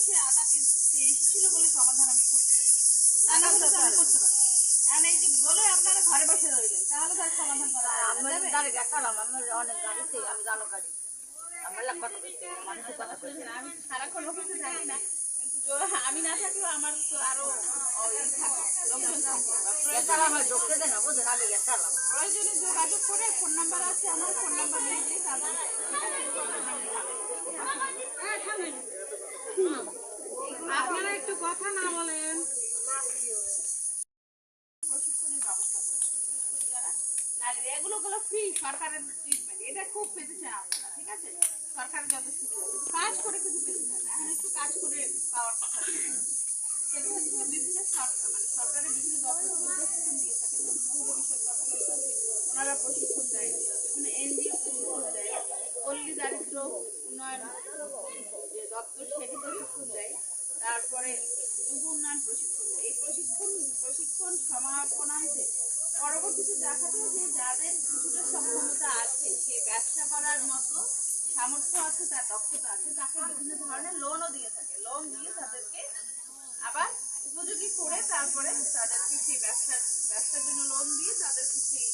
সে তাকে সে এসেছিল বলে সমাধান আমি করতে পারি, তা না হলে তো আমি করতে পারি। আর এই যে বলে আপনারা ঘরে বসে রইলেন, তাহলে তার সমাধান করা যাবে? আমি সারাক্ষণ অফিসে থাকি না, কিন্তু আমি না থাকলেও আমার তো আরো লোকজন থাকে। প্রয়োজনে যোগাযোগ করে ফোন নাম্বার আছে আমার, ফোন নাম্বার নিয়ে দিয়ে তারপর আপনারা একটু কথা না বলেন। প্রশিক্ষণের ব্যবস্থা করেছে যারা নারীরা, এগুলো ফ্রি সরকারের ট্রিটমেন্ট, এটা খুব পেতেছেন আপনারা, ঠিক আছে? সরকারের যত সুবিধা কাজ করে কিন্তু পেতেছেন না, এখন একটু কাজ করে পাওয়ার কথা। সেটা হচ্ছে বিভিন্ন সরকারের বিভিন্ন দপ্তর প্রশিক্ষণ দিয়ে থাকে, মহিলা বিষয়ক কর্মকর্তা ওনারা প্রশিক্ষণ দেয়, এনজিও প্রশিক্ষণ দেয়, পল্লী দারিদ্র উন্নয়ন যে দপ্তর সেটি প্রশিক্ষণ দেয়, তারপরে যুব উন্নয়ন প্রশিক্ষণ দেয়। এই প্রশিক্ষণ সমাপনান্তে পরবর্তীতে দেখা যায় যে যাদের কিছুটা সক্ষমতা আছে, সে ব্যবসা করার মতো সামর্থ্য আছে, তার দক্ষতা আছে, তাকে বিভিন্ন ধরনের লোনও দিয়ে থাকে। লোন দিয়ে তাদেরকে আবার উপযোগী করে তারপরে তাদেরকে সেই ব্যবসার জন্য লোন দিয়ে তাদেরকে সেই